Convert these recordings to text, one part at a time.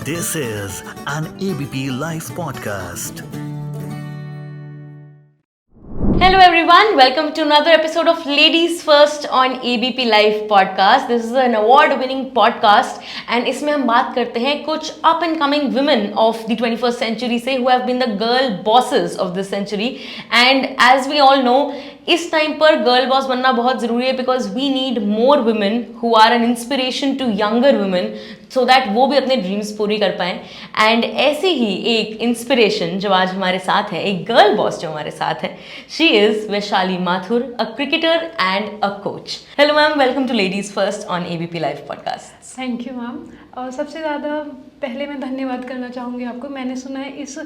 This is an ABP Life podcast. Hello everyone, welcome to another episode of Ladies First on ABP Life podcast. This is an award-winning podcast and इसमें हम बात करते हैं कुछ up and coming women of the 21st century से who have been the girl bosses of this century. And as we all know, इस time पर girl boss बनना बहुत ज़रूरी है because we need more women who are an inspiration to younger women so that वो भी अपने dreams पूरी कर पाएँ. एंड ऐसे ही एक इंस्पिरेशन जो आज हमारे साथ है, एक गर्ल बॉस जो हमारे साथ है, she is Vaishali Mathur, a cricketer and a coach. Hello ma'am, welcome to Ladies First on ABP live podcast. Thank you ma'am. और सबसे ज़्यादा पहले मैं धन्यवाद करना चाहूँगी आपको. मैंने सुना है इस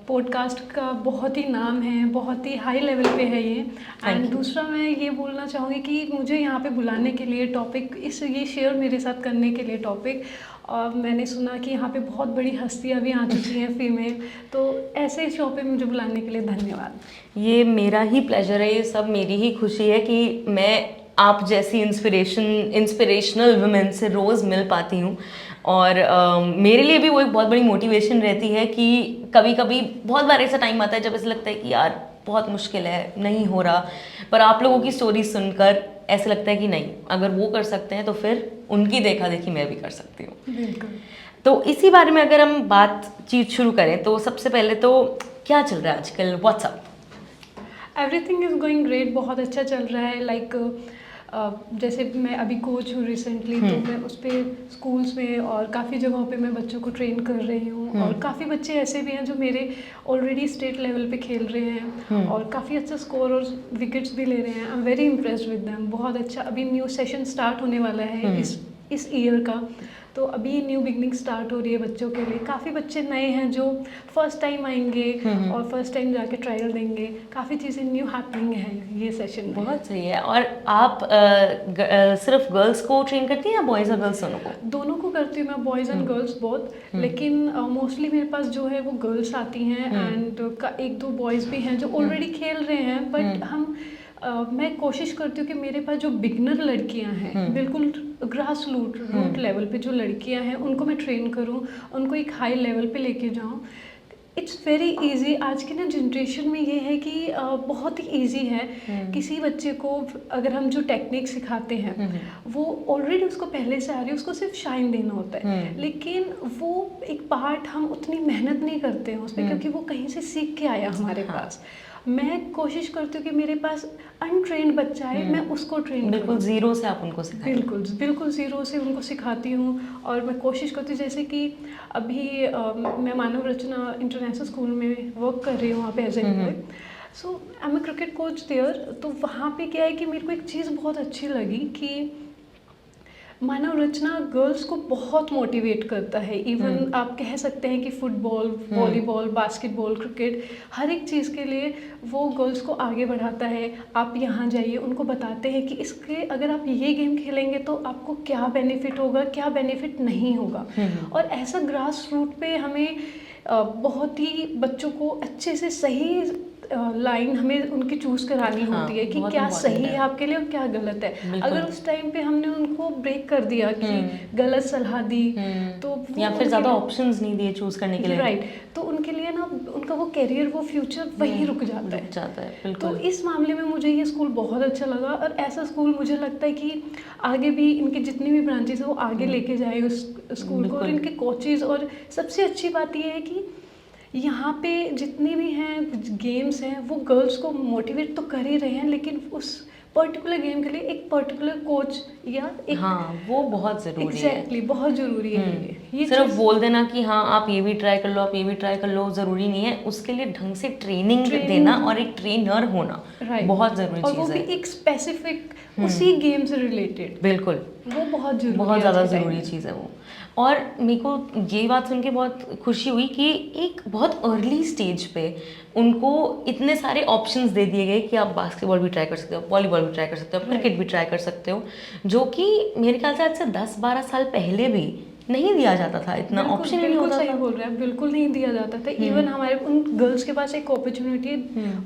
पॉडकास्ट का बहुत ही नाम है, बहुत ही हाई लेवल पे है ये. एंड दूसरा मैं ये बोलना चाहूँगी कि मुझे यहाँ पे बुलाने के लिए टॉपिक, ये शेयर मेरे साथ करने के लिए टॉपिक, और मैंने सुना कि यहाँ पे बहुत बड़ी हस्तियाँ भी आ चुकी हैं फीमेल, तो ऐसे शो पे मुझे बुलाने के लिए धन्यवाद. ये मेरा ही प्लेजर है, ये सब मेरी ही खुशी है कि मैं आप जैसी इंस्पिरेशनल वुमेन से रोज़ मिल पाती हूँ. और मेरे लिए भी वो एक बहुत बड़ी मोटिवेशन रहती है कि कभी कभी बहुत बार ऐसा टाइम आता है जब ऐसा लगता है कि यार बहुत मुश्किल है, नहीं हो रहा, पर आप लोगों की स्टोरी सुनकर ऐसा लगता है कि नहीं, अगर वो कर सकते हैं तो फिर उनकी देखा देखी मैं भी कर सकती हूँ. बिल्कुल. तो इसी बारे में अगर हम बातचीत शुरू करें तो सबसे पहले तो क्या चल रहा है आजकल, what's up? Everything is going great. बहुत अच्छा चल रहा है. लाइक जैसे मैं अभी कोच हूँ रिसेंटली, तो मैं उस पर स्कूल्स में और काफ़ी जगहों पे मैं बच्चों को ट्रेन कर रही हूँ. और काफ़ी बच्चे ऐसे भी हैं जो मेरे ऑलरेडी स्टेट लेवल पे खेल रहे हैं और काफ़ी अच्छा स्कोर और विकेट्स भी ले रहे हैं. I am very impressed with them. बहुत अच्छा. अभी न्यू सेशन स्टार्ट होने वाला है इस ईयर का, तो अभी न्यू बिगनिंग स्टार्ट हो रही है बच्चों के लिए. काफ़ी बच्चे नए हैं जो फर्स्ट टाइम आएंगे और फर्स्ट टाइम जाके ट्रायल देंगे. काफ़ी चीज़ें न्यू हैपनिंग है ये सेशन में. बहुत सही है. और आप सिर्फ गर्ल्स को ट्रेन करती हैं या बॉयज़ और गर्ल्स दोनों को? दोनों को करती हूँ मैं, बॉयज़ एंड गर्ल्स बोथ. लेकिन मोस्टली मेरे पास जो है वो गर्ल्स आती हैं एंड एक दो बॉयज़ भी हैं जो ऑलरेडी खेल रहे हैं. बट मैं कोशिश करती हूँ कि मेरे पास जो बिगनर लड़कियाँ हैं, बिल्कुल ग्रास रूट लेवल पे जो लड़कियाँ हैं, उनको मैं ट्रेन करूँ, उनको एक हाई लेवल पे लेके जाऊँ. It's very easy. आज की ना जनरेशन में ये है कि बहुत ही इजी है. किसी बच्चे को अगर हम जो टेक्निक सिखाते हैं वो ऑलरेडी उसको पहले से आ रही है, उसको सिर्फ शाइन देना होता है. लेकिन वो एक पार्ट हम उतनी मेहनत नहीं करते हैं उस पर, क्योंकि वो कहीं से सीख के आया हमारे पास. मैं कोशिश करती हूँ कि मेरे पास अनट्रेंड बच्चा है, मैं उसको ट्रेन बिल्कुल ज़ीरो से आप उनको सिखाएं. बिल्कुल ज़ीरो से उनको सिखाती हूँ. और मैं कोशिश करती हूँ, जैसे कि अभी मैं मानव रचना इंटरनेशनल स्कूल में वर्क कर रही हूँ वहाँ पे as a so I am a cricket coach there. तो वहाँ पे क्या है कि मेरे को एक चीज़ बहुत अच्छी लगी कि मानव रचना गर्ल्स को बहुत मोटिवेट करता है. इवन आप कह सकते हैं कि फुटबॉल, वॉलीबॉल, बास्केटबॉल, क्रिकेट, हर एक चीज़ के लिए वो गर्ल्स को आगे बढ़ाता है. आप यहाँ जाइए, उनको बताते हैं कि इसके अगर आप ये गेम खेलेंगे तो आपको क्या बेनिफिट होगा, क्या बेनिफिट नहीं होगा. और ऐसा ग्रास रूट पे हमें बहुत ही बच्चों को अच्छे से सही लाइन हमें उनकी चूज़ करानी होती है कि क्या सही है आपके लिए और क्या गलत है. अगर उस टाइम पे हमने उनको ब्रेक कर दिया कि गलत सलाह दी तो या फिर ज़्यादा ऑप्शंस नहीं दिए चूज़ करने के लिए, राइट, तो उनके लिए ना उनका वो करियर, वो फ्यूचर वहीं रुक जाता है. बिल्कुल. तो इस मामले में मुझे ये स्कूल बहुत अच्छा लगा. और ऐसा स्कूल मुझे लगता है कि आगे भी इनके जितने भी ब्रांचेस हैं वो आगे लेके जाए उस स्कूल को. और इनके कोचेज़, और सबसे अच्छी बात ये है कि यहाँ पे जितने भी हैं गेम्स हैं वो गर्ल्स को मोटिवेट तो कर ही रहे हैं, लेकिन उस पर्टिकुलर गेम के लिए एक पर्टिकुलर कोच या एक, वो बहुत ज़रूरी है. एग्जैक्टली, बहुत ज़रूरी है. ये सिर्फ बोल देना कि हाँ आप ये भी ट्राई कर लो, आप ये भी ट्राई कर लो, ज़रूरी नहीं है. उसके लिए ढंग से ट्रेनिंग देना और एक ट्रेनर होना बहुत ज़रूरी चीज़ है. और वो भी एक स्पेसिफिक उसी गेम से रिलेटेड. बिल्कुल, वो बहुत ज़रूरी, बहुत ज़्यादा ज़रूरी चीज़ है वो. और मेरे को ये बात सुन के बहुत खुशी हुई कि एक बहुत अर्ली स्टेज पे उनको इतने सारे ऑप्शंस दे दिए गए कि आप बास्केटबॉल भी ट्राई कर सकते हो, वॉलीबॉल भी ट्राई कर सकते हो, क्रिकेट भी ट्राई कर सकते हो, जो कि मेरे ख्याल से आज से 10-12 साल पहले भी नहीं दिया जाता था, इतना बिल्कुल ऑप्शन नहीं बिल्कुल होता सही था। बोल रहे हैं, बिल्कुल नहीं दिया जाता था। इवन हमारे उन गर्ल्स के पास एक अपॉर्चुनिटी,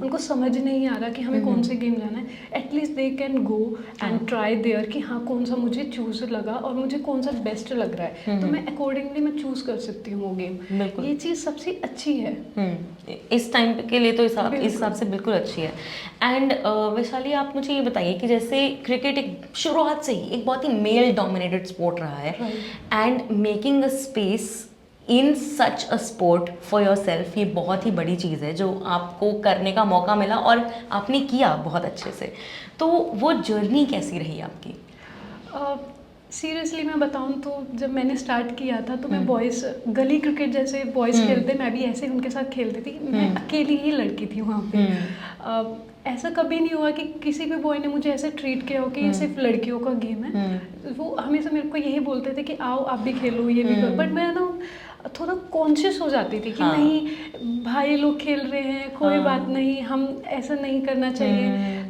उनको समझ नहीं आ रहा कि हमें कौन से गेम जाना है। At least they can go and try there कि हाँ कौन सा मुझे चूज लगा और मुझे कौन सा बेस्ट लग रहा है, तो मैं अकॉर्डिंगली मैं चूज कर सकती हूँ वो गेम। बिल्कुल। ये चीज़ सबसे अच्छी है। इस टाइम के लिए तो इस बिल्कुल। हिसाब से बिल्कुल अच्छी है। एंड वैशाली, आप मुझे ये बताइए कि जैसे क्रिकेट एक शुरुआत से ही एक बहुत ही मेल डोमिनेटेड स्पोर्ट रहा है, and making a space in such a sport for your self, ये बहुत ही बड़ी चीज़ है जो आपको करने का मौका मिला और आपने किया बहुत अच्छे से। तो वो जर्नी कैसी रही आपकी? सीरियसली मैं बताऊं तो जब मैंने स्टार्ट किया था तो मैं बॉयज़ गली क्रिकेट जैसे बॉयज़ खेलते, मैं भी ऐसे उनके साथ खेलती थी। मैं अकेली ही लड़की थी वहाँ पे। ऐसा कभी नहीं हुआ कि किसी भी बॉय ने मुझे ऐसे ट्रीट किया हो कि ये सिर्फ लड़कियों का गेम है। वो हमेशा मेरे को यही बोलते थे कि आओ आप भी खेलो, ये भी करो। बट मैं ना थोड़ा कॉन्शियस हो जाती थी कि नहीं भाई लोग खेल रहे हैं, कोई बात नहीं, हम ऐसा नहीं करना चाहिए।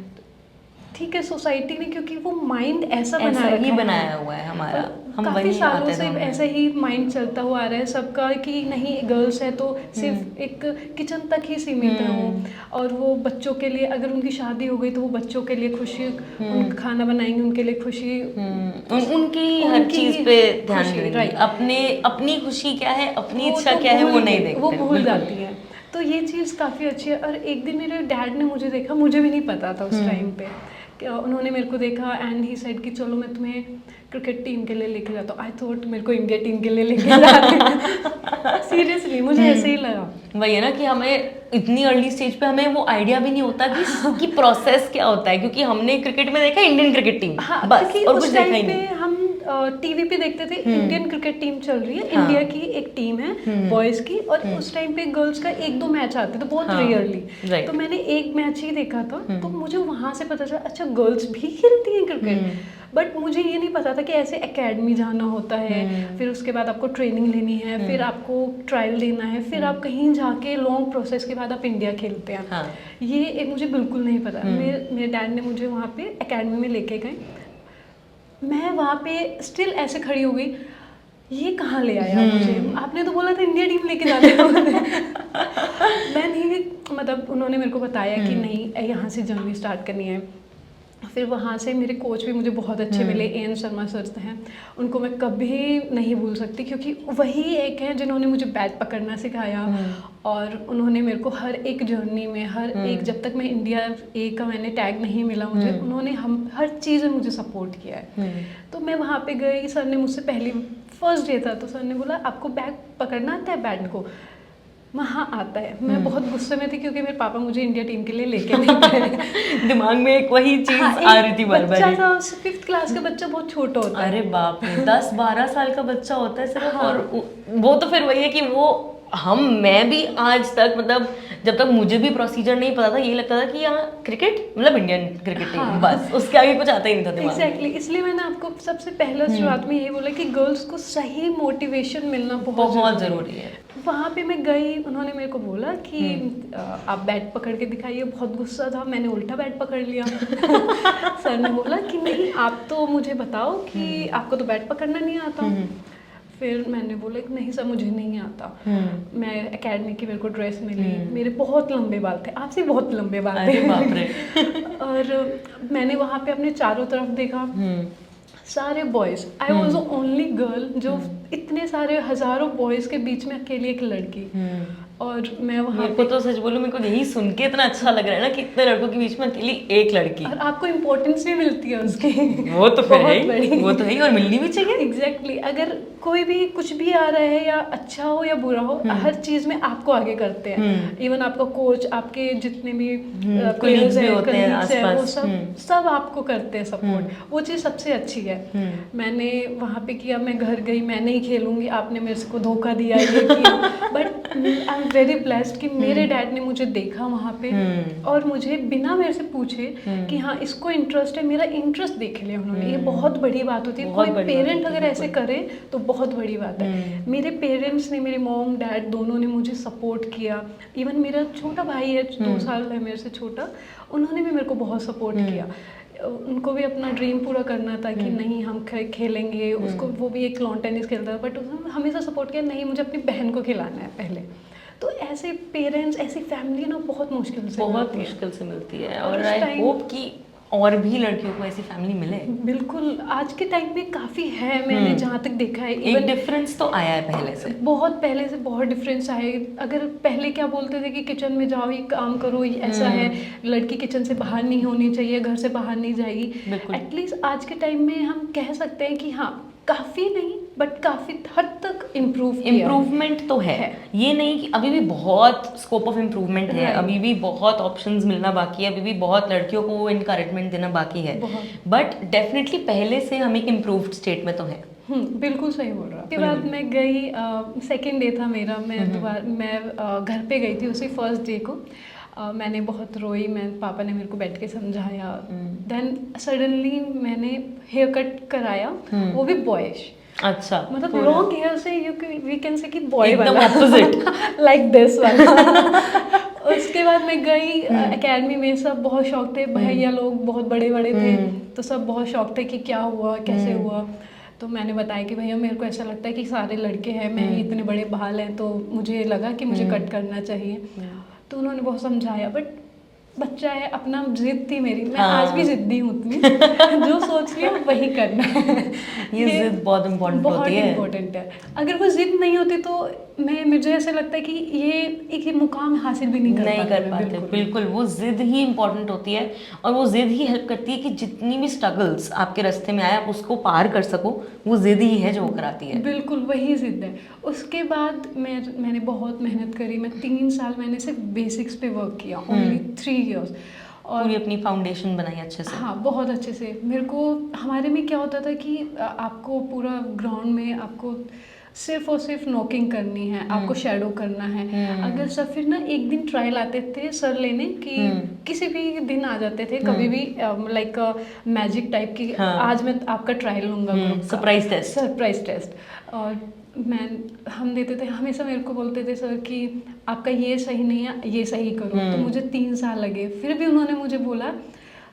ठीक है, सोसाइटी ने क्योंकि वो माइंड ऐसा बनाया हुआ है हमारा, हम काफ़ी वही सालों आते से थे ऐसे ही माइंड चलता हुआ आ रहा है सबका कि नहीं गर्ल्स है तो सिर्फ एक किचन तक ही सीमित है वो, और वो बच्चों के लिए अगर उनकी शादी हो गई तो वो बच्चों के लिए खुशी, उन खाना बनाएंगे उनके लिए खुशी, उनकी हर चीज पे ध्यान देंगी। अपनी खुशी क्या है, अपनी इच्छा क्या है, वो नहीं देखते, वो भूल जाती है। तो ये चीज़ काफ़ी अच्छी है। और एक दिन मेरे डैड ने मुझे देखा, मुझे भी नहीं पता था उस टाइम पे, उन्होंने मेरे को देखा एंड ही सेड कि चलो मैं तुम्हें क्रिकेट टीम के लिए लेके जाता हूँ। आई थॉट मेरे को इंडिया टीम के लिए लेके जा रहे हैं। सीरियसली मुझे ऐसे ही लगा। वही है ना कि हमें इतनी अर्ली स्टेज पे हमें वो आइडिया भी नहीं होता कि प्रोसेस क्या होता है, क्योंकि हमने क्रिकेट में देखा इंडियन क्रिकेट टीम, बस, और कुछ देखा ही नहीं। हम टीवी पे देखते थे इंडियन क्रिकेट टीम चल रही है, इंडिया की एक टीम है बॉयज की, और उस टाइम पे गर्ल्स का 1-2 मैच आते थे बहुत रेयरली। तो मैंने एक मैच ही देखा था, तो मुझे वहां से पता चला अच्छा गर्ल्स भी खेलती हैं क्रिकेट। बट मुझे ये नहीं पता था कि ऐसे एकेडमी जाना होता है, फिर उसके बाद आपको ट्रेनिंग लेनी है, फिर आपको ट्रायल देना है, फिर आप कहीं जाके लॉन्ग प्रोसेस के बाद आप इंडिया खेलते हैं। ये मुझे बिल्कुल नहीं पता। मेरे डैड ने मुझे वहाँ पे एकेडमी में लेके गए। मैं वहाँ पे स्टिल ऐसे खड़ी हो गई, ये कहाँ ले आया मुझे, आपने तो बोला था इंडिया टीम लेके जाने को। मैं नहीं, मतलब उन्होंने मेरे को बताया कि नहीं यहाँ से जर्नी स्टार्ट करनी है। फिर वहाँ से मेरे कोच भी मुझे बहुत अच्छे मिले, एन शर्मा सर हैं, उनको मैं कभी नहीं भूल सकती, क्योंकि वही एक हैं जिन्होंने मुझे बैट पकड़ना सिखाया। और उन्होंने मेरे को हर एक जर्नी में, हर एक, जब तक मैं इंडिया ए का मैंने टैग नहीं मिला मुझे, उन्होंने हम हर चीज़ में मुझे सपोर्ट किया है। तो मैं वहाँ पे गई, सर ने मुझसे फर्स्ट डे था, तो सर ने बोला आपको बैट पकड़ना आता है, बैट को? वहाँ आता है। मैं बहुत गुस्से में थी क्योंकि मेरे पापा मुझे इंडिया टीम के लिए लेके नहीं गए। दिमाग में एक वही चीज आ रही थी बार बार। बच्चा था, 5th क्लास का बच्चा बहुत छोटा होता है। अरे बाप रे, 10-12 साल का बच्चा होता है सिर्फ। और वो तो फिर वही है कि वो मैं भी आज तक, मतलब जब तक मुझे भी प्रोसीजर नहीं पता था, ये लगता था कि यहाँ क्रिकेट मतलब इंडियन क्रिकेट टीम, बस उसके आगे कुछ आता ही नहीं था दिमाग में। एग्जैक्टली, इसलिए मैंने आपको सबसे पहले शुरुआत में यही बोला कि गर्ल्स को सही मोटिवेशन मिलना बहुत ज़रूरी है। वहाँ पे मैं गई, उन्होंने मेरे को बोला कि आप बैट पकड़ के दिखाइए। बहुत गुस्सा था, मैंने उल्टा बैट पकड़ लिया। सर ने बोला कि नहीं आप तो मुझे बताओ कि आपको तो बैट पकड़ना नहीं आता। फिर मैंने बोला कि नहीं सर मुझे नहीं आता। मैं एकेडमी की, मेरे को ड्रेस मिली, मेरे बहुत लंबे बाल थे, आपसे बहुत लंबे बाल थे। बाप रे। और मैंने वहाँ पे अपने चारों तरफ देखा, सारे boys, I was the only girl, जो इतने सारे हजारों बॉयज के बीच में अकेली एक लड़की। और मैं वहाँ मेरे को तो सच बोलूं, मेरे को यही सुन के इतना अच्छा लग रहा है ना कि इतने लड़कों के बीच में अकेली एक लड़की, और आपको इम्पोर्टेंस भी मिलती है उसकी। वो तो फिर है, वो तो है, और मिलनी भी चाहिए। एग्जैक्टली, अगर कोई भी कुछ भी आ रहा है, या अच्छा हो या बुरा हो, हर चीज में आपको आगे करते हैं। इवन आपका कोच, आपके जितने भी प्लेयर्स हैं, वो सब आपको करते हैं सपोर्ट। वो चीज़ सबसे अच्छी है। मैंने वहाँ पे किया, मैं घर गई, मैं नहीं खेलूंगी, आपने मेरे को धोखा दिया, ये किया। But I am very blessed कि मेरे डैड ने मुझे देखा वहाँ पे, और मुझे बिना मेरे से पूछे कि हाँ इसको इंटरेस्ट है, मेरा इंटरेस्ट देख लिया उन्होंने। ये बहुत बड़ी बात होती है, कोई पेरेंट अगर ऐसे करे तो बहुत बड़ी बात है। मेरे पेरेंट्स ने, मेरे मॉम डैड दोनों ने मुझे सपोर्ट किया। इवन मेरा छोटा भाई है, 2 साल है मेरे से छोटा, उन्होंने भी मेरे को बहुत सपोर्ट किया। उनको भी अपना ड्रीम पूरा करना था कि नहीं हम खेलेंगे, उसको वो भी एक लॉन टेनिस खेलता था, बट उसने हमेशा सपोर्ट किया नहीं मुझे अपनी बहन को खिलाना है पहले। तो ऐसे पेरेंट्स, ऐसी फैमिली ना बहुत मुश्किल से मिलती है और आई होप कि और भी लड़कियों को ऐसी फैमिली मिले। बिल्कुल, आज के टाइम में काफ़ी है, मैंने जहाँ तक देखा है। एक डिफरेंस तो आया है पहले से, बहुत पहले से बहुत डिफरेंस आए। अगर पहले क्या बोलते थे कि किचन में जाओ, ये काम करो, ये ऐसा है, लड़की किचन से बाहर नहीं होनी चाहिए, घर से बाहर नहीं जाएगी। एटलीस्ट आज के टाइम में हम कह सकते हैं कि हाँ, काफ़ी नहीं बट काफ़ी हद तक इम्प्रूवमेंट तो है। ये नहीं कि अभी भी बहुत स्कोप ऑफ इम्प्रूवमेंट है, अभी भी बहुत ऑप्शंस मिलना बाकी है, अभी भी बहुत लड़कियों को इनकरेजमेंट देना बाकी है, बट डेफिनेटली पहले से हम एक इम्प्रूव्ड स्टेट में तो है। बिल्कुल सही बोल रहा। उसके बाद मैं गई, सेकेंड डे था मेरा, मैं घर पे गई थी उसी फर्स्ट डे को। मैंने बहुत रोई, पापा ने मेरे को बैठ के समझाया। देन सडनली मैंने हेयर कट कराया, वो भी बॉयश। अच्छा, मतलब लॉन्ग हेयर से वी कैन से कि बॉय वाला, एकदम ऑपोजिट लाइक दिस वाला। उसके बाद मैं गई एकेडमी में, सब बहुत शौक थे, भैया लोग बहुत बड़े बड़े थे, तो सब बहुत शौक थे कि क्या हुआ, कैसे हुआ। तो मैंने बताया कि भैया मेरे को ऐसा लगता है कि सारे लड़के हैं, मैं इतने बड़े बाल हैं, तो मुझे लगा कि मुझे कट करना चाहिए। तो उन्होंने बहुत समझाया, बट बच्चा है, अपना जिद थी मेरी, मैं आज भी जिद्दी हूँ उतनी। जो सोच लिया वही करना है। ये जिद बहुत इम्पोर्टेंट होती है। बहुत इम्पोर्टेंट है। अगर वो जिद नहीं होती तो मुझे ऐसा लगता है कि ये एक मुकाम हासिल भी नहीं कर पाते। बिल्कुल, वो जिद ही इम्पोर्टेंट होती है और वो जिद ही हेल्प करती है कि जितनी भी स्ट्रगल्स आपके रास्ते में आए आप उसको पार कर सको। वो जिद ही है जो कराती है। बिल्कुल वही जिद है। उसके बाद मैंने बहुत मेहनत करी। मैं 3 साल मैंने सिर्फ बेसिक्स पे वर्क किया, ओनली 3 years, और पूरी अपनी फाउंडेशन बनाई अच्छे से। हाँ, बहुत अच्छे से। मेरे को हमारे में क्या होता था कि आपको पूरा ग्राउंड में आपको सिर्फ और सिर्फ नॉकिंग करनी है, आपको शैडो करना है। अगर सर फिर ना एक दिन ट्रायल आते थे सर लेने कि किसी भी दिन आ जाते थे, कभी भी लाइक मैजिक टाइप की, आज मैं आपका ट्रायल लूँगा, सरप्राइज टेस्ट। और हम देते थे, हमेशा मेरे को बोलते थे सर कि आपका ये सही नहीं है, ये सही करो। तो मुझे 3 साल लगे, फिर भी उन्होंने मुझे बोला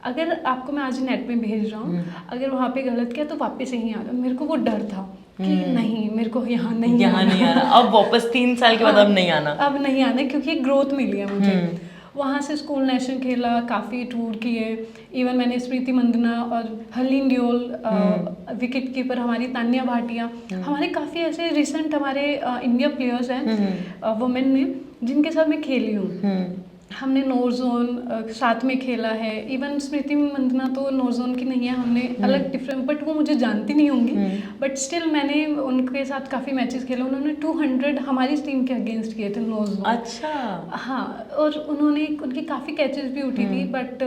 अगर आपको मैं आज नेट में भेज रहा हूँ, अगर वहाँ पे गलत किया तो वापस यहीं आ जाओ। मेरे को वो डर था कि नहीं, मेरे को यहाँ नहीं आना। अब वापस 3 साल के बाद अब नहीं आना, क्योंकि ग्रोथ मिली है मुझे। वहाँ से स्कूल नेशनल खेला, काफ़ी टूर किए। इवन मैंने स्मृति मंदना और हरलीन डियोल, विकेट कीपर हमारी तान्या भाटिया, हमारे काफ़ी ऐसे रिसेंट हमारे इंडिया प्लेयर्स हैं वुमेन में, जिनके साथ मैं खेली हूँ। हमने नोर जोन साथ में खेला है। इवन स्मृति मंदना तो नोर जोन की नहीं है, हमने अलग डिफरेंट, बट वो मुझे जानती नहीं होंगी, बट स्टिल मैंने उनके साथ काफ़ी मैचेस खेले। उन्होंने 200 हमारी टीम के अगेंस्ट किए थे नोर जोन। अच्छा। हाँ, और उनकी काफ़ी कैचेस भी उठी थी, बट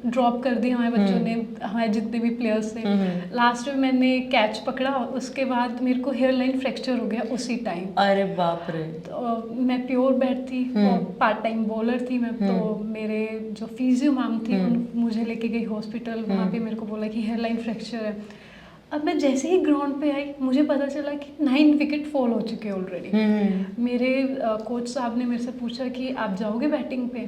ड्रॉप कर दी हमारे बच्चों ने, हमारे जितने भी प्लेयर्स थे। लास्ट में मैंने कैच पकड़ा, उसके बाद मेरे को हेयर लाइन फ्रैक्चर हो गया उसी टाइम। अरे बाप रे। तो मैं प्योर बैट थी, पार्ट टाइम बॉलर थी मैं। तो मेरे जो फिजियो मैम थी मुझे लेके गई हॉस्पिटल, वहाँ पे मेरे को बोला कि हेयर लाइन फ्रैक्चर है। अब मैं जैसे ही ग्राउंड पे आई, मुझे पता चला कि 9 विकेट फॉल हो चुके ऑलरेडी। मेरे कोच साहब ने मेरे से पूछा कि आप जाओगे बैटिंग पे?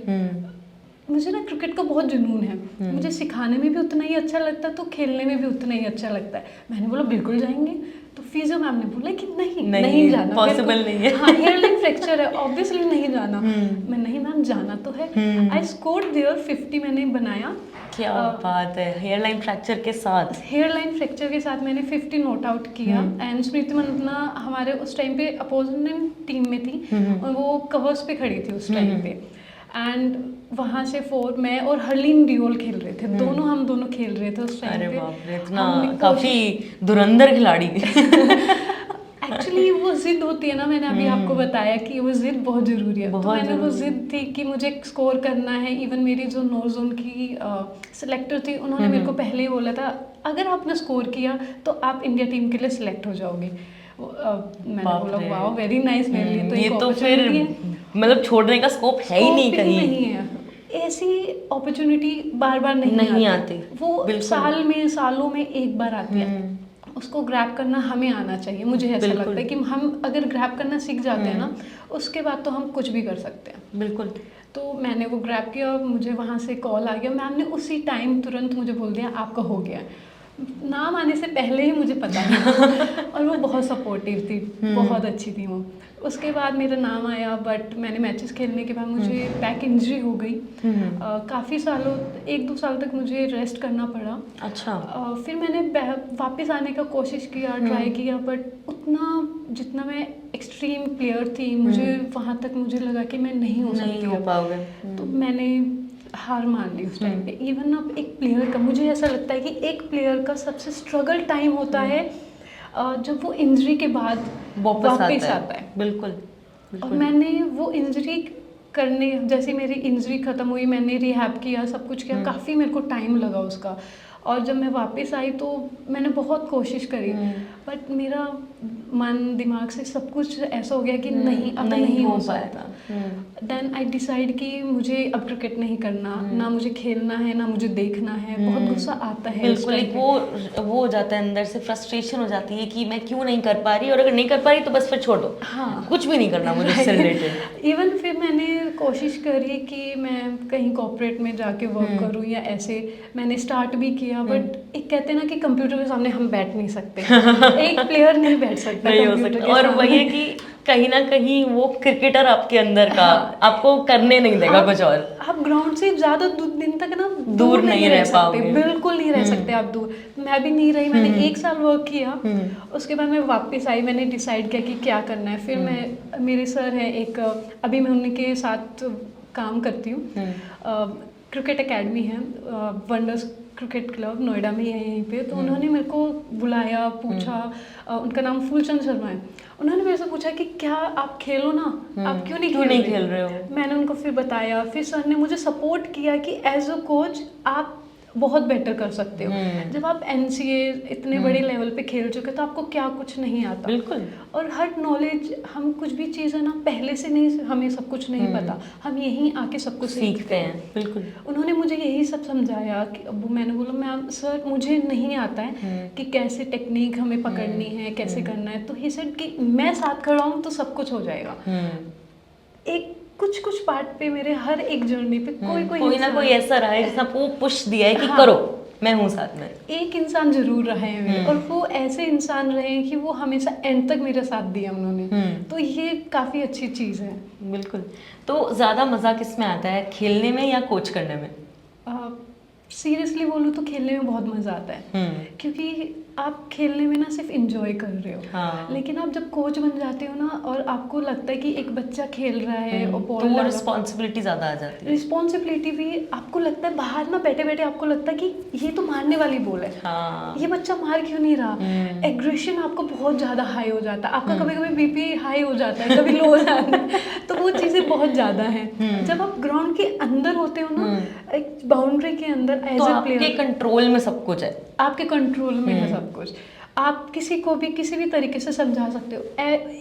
मुझे ना क्रिकेट का बहुत जुनून है, मुझे सिखाने में भी उतना ही अच्छा लगता है, तो खेलने में भी उतना ही अच्छा लगता है। मैंने बोला बिल्कुल जाएंगे। तो फिजियो मैम ने बोला कि नहीं जाना, पॉसिबल नहीं है। हाँ, हेयर लाइन फ्रैक्चर है, ऑब्वियसली नहीं जाना। मैं नहीं मैम, जाना तो है। आई स्कोर्ड देयर 50 मैंने बनाया। क्या बात है। हेयर लाइन फ्रैक्चर के साथ मैंने 50 नोट आउट किया। एंड स्मृति मंदना हमारे उस टाइम पे अपोजिट टीम में थी और वो कवर्स पे खड़ी थी उस टाइम पे। एंड वहाँ से 4 मैं और हरलीन डियोल खेल रहे थे, हम दोनों खेल रहे थे उस टाइम पे। अरे बाप रे, इतना काफी धुरंधर खिलाड़ी। एक्चुअली वो जिद होती है ना, मैंने अभी आपको बताया कि वो जिद बहुत जरूरी है। तो मैंने वो जिद थी कि मुझे स्कोर करना है। इवन मेरी जो नोर जोन की सिलेक्टर थी, उन्होंने मेरे को पहले ही बोला था अगर आपने स्कोर किया तो आप इंडिया टीम के लिए सिलेक्ट हो जाओगे। मैंने बोला वाओ, वेरी नाइस, मेरे लिए तो ये तो फिर मतलब छोड़ने का स्कोप है ही नहीं कहीं। नहीं है, ऐसी अपॉर्चुनिटी बार बार नहीं आती। वो सालों में एक बार आती है। उसको ग्रैब करना हमें आना चाहिए। मुझे ऐसा लगता है कि हम अगर ग्रैब करना सीख जाते हैं ना, उसके बाद तो हम कुछ भी कर सकते हैं। बिल्कुल। तो मैंने वो ग्रैब किया, मुझे वहाँ से कॉल आ गया, मैम ने उसी टाइम तुरंत मुझे बोल दिया आपका हो गया। नाम आने से पहले ही मुझे पता था और वो बहुत सपोर्टिव थी, बहुत अच्छी थी वो। उसके बाद मेरा नाम आया, बट मैंने मैचेस खेलने के बाद मुझे बैक इंजरी हो गई। काफ़ी सालों 1-2 साल तक मुझे रेस्ट करना पड़ा। अच्छा। फिर मैंने वापस आने का कोशिश किया, ट्राई किया, बट उतना जितना मैं एक्सट्रीम प्लेयर थी, मुझे वहाँ तक मुझे लगा कि मैं नहीं हो सकती, नहीं हो पाओगे। तो मैंने हार मान ली उस टाइम पे। इवन अब एक प्लेयर का मुझे ऐसा लगता है कि एक प्लेयर का सबसे स्ट्रगल टाइम होता है जब वो इंजरी के बाद वापस आता है। बिल्कुल। और मैंने वो इंजरी करने, जैसे मेरी इंजरी ख़त्म हुई, मैंने रिहैब किया, सब कुछ किया, काफ़ी मेरे को टाइम लगा उसका। और जब मैं वापस आई तो मैंने बहुत कोशिश करी, बट मेरा मन दिमाग से सब कुछ ऐसा हो गया कि नहीं, अब नहीं हो सकता। देन आई डिसाइड कि मुझे अब क्रिकेट नहीं करना, ना मुझे खेलना है, ना मुझे देखना है। बहुत गुस्सा आता है। बिल्कुल, एक वो हो जाता है अंदर से, फ्रस्ट्रेशन हो जाती है कि मैं क्यों नहीं कर पा रही, और अगर नहीं कर पा रही तो बस फिर छोड़ दो। हाँ, कुछ भी नहीं करना मुझे इससे रिलेटेड। इवन फिर मैंने कोशिश करी कि मैं कहीं कॉर्पोरेट में जाके वर्क करूँ या ऐसे, मैंने स्टार्ट भी किया, बट एक कहते हैं ना कि कंप्यूटर के सामने हम बैठ नहीं सकते। एक प्लेयर नहीं बैठ सकता, नहीं हो सकता। और वही है कि कहीं ना कहीं वो क्रिकेटर आपके अंदर का आपको करने नहीं देगा कुछ और। आप ग्राउंड से ज्यादा दिन तक ना दूर नहीं रह सकते, बिल्कुल नहीं रह सकते आप दूर। मैं भी नहीं रही, मैंने 1 साल वर्क किया, उसके बाद मैं वापस आई, मैंने डिसाइड किया कि क्या करना है। फिर मैं, मेरे सर है एक, अभी मैं उनके साथ काम करती हूँ, क्रिकेट एकेडमी है, वंडर्स क्रिकेट क्लब नोएडा में है यहीं पे। तो उन्होंने मेरे को बुलाया, पूछा, उनका नाम फूलचंद शर्मा है, उन्होंने मेरे से पूछा कि क्या आप खेलो ना, आप क्यों नहीं खेल रहे हो। मैंने उनको फिर बताया, फिर सर ने मुझे सपोर्ट किया कि एज अ कोच आप बहुत बेटर कर सकते हो। जब आप NCA इतने बड़े लेवल पे खेल चुके तो आपको क्या कुछ नहीं आता। बिल्कुल। और हर नॉलेज, हम कुछ भी चीज़ है ना पहले से नहीं, हमें सब कुछ नहीं पता, हम यहीं आके सब कुछ सीखते हैं। बिल्कुल। उन्होंने मुझे यही सब समझाया कि अब मैंने बोला मैम सर मुझे नहीं आता है कि कैसे टेक्निक हमें पकड़नी है, कैसे करना है। तो ही सेड कि मैं साथ खड़ा हूँ तो सब कुछ हो जाएगा। एक कुछ पार्ट पे मेरे हर एक जर्नी पे कोई ना कोई ऐसा रहा है जिसने वो पुश दिया है कि करो, मैं हूँ साथ में। एक इंसान जरूर रहे हैं मेरे, और वो ऐसे इंसान रहे हैं कि वो हमेशा एंड तक मेरा साथ दिया उन्होंने। तो ये काफ़ी अच्छी चीज़ है। बिल्कुल। तो ज़्यादा मज़ा किस में आता है, खेलने में या कोच करने में? सीरियसली बोलूँ तो खेलने में बहुत मज़ा आता है, क्योंकि आप खेलने में ना सिर्फ इंजॉय कर रहे हो। हाँ। लेकिन आप जब कोच बन जाते हो ना, और आपको लगता है कि एक बच्चा खेल रहा है और तो वो रिस्पॉन्सिबिलिटी ज़्यादा आ जाती है। रिस्पॉन्सिबिलिटी भी आपको लगता है, बाहर ना बैठे बैठे आपको लगता है कि ये तो मारने वाली बॉल है, हाँ। ये बच्चा मार क्यों नहीं रहा। एग्रेशन आपको बहुत ज़्यादा हाई हो जाता है, आपका कभी कभी BP हाई हो जाता है, कभी लो हो जाता है। तो वो चीज़ें बहुत ज़्यादा हैं। जब आप ग्राउंड के अंदर होते हो ना, एक बाउंड्री के अंदर, एज अ प्लेयर आपके कंट्रोल में सब कुछ है, आपके कंट्रोल में है सब कुछ। आप किसी को भी किसी भी तरीके से समझा सकते हो।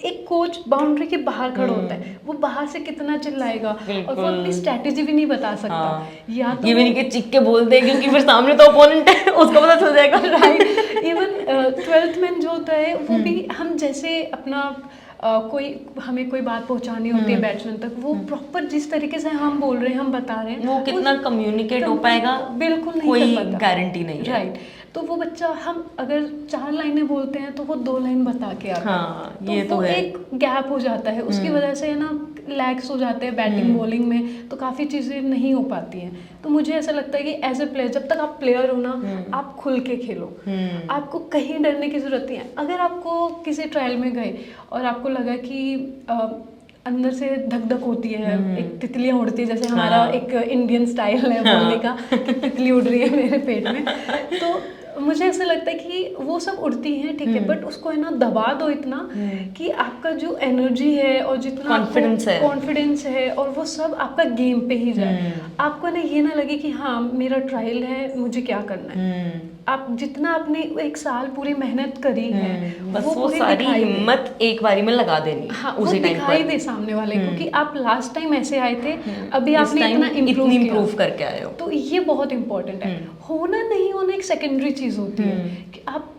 एक कोच बाउंड्री के बाहर खड़ा होता है, वो बाहर से कितना चिल्लाएगा, और वो अपनी स्ट्रैटेजी भी नहीं बता सकता। हाँ। या तो ये भी नहीं कि चीख के बोल दे, क्योंकि फिर सामने तो ओपोनेंट है, उसको पता चल जाएगा। राइट। इवन 12th मैन जो होता है वो भी, हम जैसे अपना हमें कोई बात पहुंचानी होती है बैट्समैन तक, वो प्रॉपर जिस तरीके से हम बोल रहे हैं, हम बता रहे हैं, वो कितना कम्युनिकेट हो पाएगा बिल्कुल नहीं कोई कर पाता। गारंटी नहीं है। राइट। तो वो बच्चा, हम अगर 4 लाइनें बोलते हैं तो वो 2 लाइन बता के आता है। हाँ, ये तो वो है। एक गैप हो जाता है, उसकी वजह से ना लैग्स हो जाते हैं बैटिंग बॉलिंग में, तो काफ़ी चीज़ें नहीं हो पाती हैं। तो मुझे ऐसा लगता है कि एज ए प्लेयर, जब तक आप प्लेयर हो ना, आप खुल के खेलो, आपको कहीं डरने की ज़रूरत नहीं है। अगर आपको किसी ट्रायल में गए और आपको लगा कि अंदर से धक धक होती है, एक तितलियाँ उड़ती है, जैसे हमारा एक इंडियन स्टाइल है बोलने का कि तितली उड़ रही है मेरे पेट में, तो मुझे ऐसा लगता है कि वो सब उड़ती हैं, ठीक है, बट उसको है ना दबा दो इतना कि आपका जो एनर्जी है और जितना कॉन्फिडेंस है और वो सब आपका गेम पे ही जाए। आपको ना ये ना लगे कि हाँ मेरा ट्रायल है, मुझे क्या करना है। आप जितना आपने 1 साल पूरी मेहनत करी है, बस वो सारी हिम्मत एक बारी में लगा देनी। हाँ, उसी टाइम दिखाई दे सामने वाले को कि आप लास्ट टाइम ऐसे आए थे, अभी आपने इतना इम्प्रूव करके आए हो। तो ये बहुत इंपॉर्टेंट है। होना नहीं होना एक सेकेंडरी चीज होती है कि आप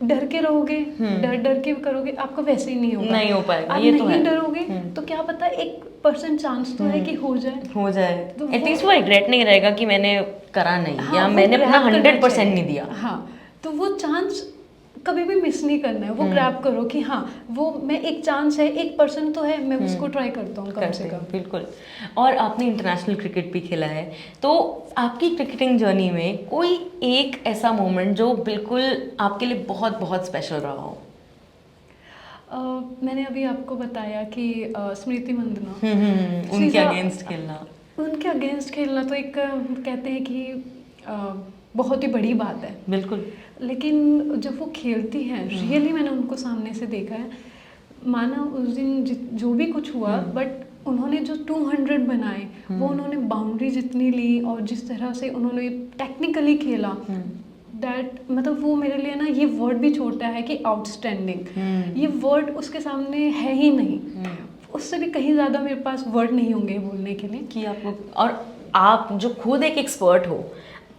डर के रहोगे, डर के करोगे, आपका वैसे ही नहीं होगा, नहीं हो पाएगा, आप ये नहीं तो है। डरोगे तो क्या पता 1% चांस तो है कि हो जाए। तो एटलीस्ट वो रिग्रेट नहीं रहेगा कि मैंने करा नहीं, हाँ, या वो मैंने अपना grab करना 100% चाहिए। नहीं दिया। हाँ, तो वो चांस कभी भी मिस नहीं करना है, वो ग्रैब करो कि हाँ वो मैं एक चांस है, 1% तो है, मैं उसको ट्राई करता हूँ कम से करते कम। हैं, बिल्कुल। और आपने इंटरनेशनल क्रिकेट भी खेला है, तो आपकी क्रिकेटिंग जर्नी में कोई एक ऐसा मोमेंट जो बिल्कुल आपके लिए बहुत बहुत स्पेशल रहा हो? मैंने अभी आपको बताया कि स्मृति मंदना, उनके She's a- अगेंस्ट खेलना। उनके अगेंस्ट खेलना तो एक कहते हैं कि बहुत ही बड़ी बात है, बिल्कुल। लेकिन जब वो खेलती हैं रियली मैंने उनको सामने से देखा है। माना उस दिन जो भी कुछ हुआ, बट उन्होंने जो 200 बनाए वो उन्होंने बाउंड्री जितनी ली और जिस तरह से उन्होंने टेक्निकली खेला, दैट मतलब वो मेरे लिए ना ये वर्ड भी छोड़ता है कि आउटस्टैंडिंग, ये वर्ड उसके सामने है ही नहीं। उससे भी कहीं ज़्यादा मेरे पास वर्ड नहीं होंगे बोलने के लिए कि आपको, और आप जो खुद एक एक्सपर्ट हो,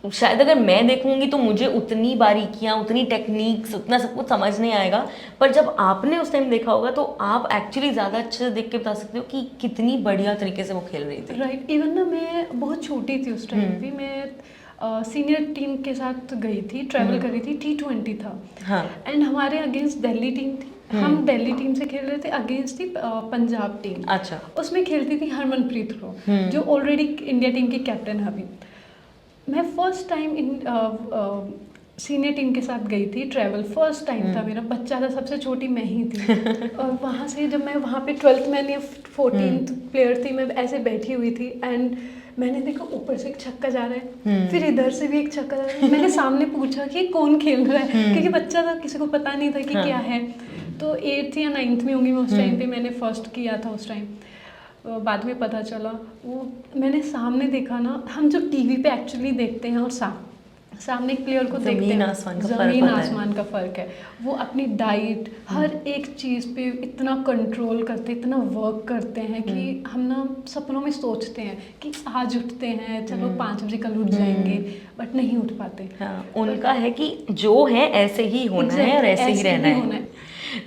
शायद अगर मैं देखूंगी तो मुझे उतनी बारीकियां, उतनी टेक्निक्स, उतना सब कुछ समझ नहीं आएगा, पर जब आपने उस टाइम देखा होगा तो आप एक्चुअली ज़्यादा अच्छे से देख के बता सकते हो कि कितनी बढ़िया तरीके से वो खेल रही थी। राइट। इवन ना मैं बहुत छोटी थी उस टाइम भी, मैं सीनियर टीम के साथ गई थी, ट्रैवल करी थी, T20 था। हाँ। एंड हमारे अगेंस्ट दिल्ली टीम थी, हम दिल्ली टीम से खेल रहे थे, अगेंस्ट थी पंजाब टीम। अच्छा। उसमें खेलती थी हरमनप्रीत कौर, जो ऑलरेडी इंडिया टीम की कैप्टन है अभी। मैं first time in senior team के साथ गई थी ट्रैवल, फर्स्ट टाइम था मेरा, बच्चा था, सबसे छोटी मैं ही थी। और वहाँ से जब मैं वहाँ पे 12th मैन या 14th प्लेयर थी, मैं ऐसे बैठी हुई थी एंड मैंने देखा ऊपर से एक छक्का जा रहा है, फिर इधर से भी एक छक्का जा रहा है। मैंने सामने पूछा कि कौन खेल रहा है, क्योंकि बच्चा था, किसी को पता नहीं था कि क्या है। तो 8th या 9th में होंगी मैं उस टाइम पे, मैंने फर्स्ट किया था उस टाइम। बाद में पता चला, वो मैंने सामने देखा ना, हम जो टीवी पे एक्चुअली देखते हैं और सामने एक प्लेयर को देखते हैं, ज़मीन आसमान का फ़र्क है। वो अपनी डाइट हर एक चीज़ पे इतना कंट्रोल करते, इतना वर्क करते हैं कि हम ना सपनों में सोचते हैं कि आज उठते हैं, चलो 5 बजे कल उठ जाएंगे, बट नहीं उठ पाते। हाँ, उनका है कि जो है ऐसे ही होना है और ऐसे ही रहना है।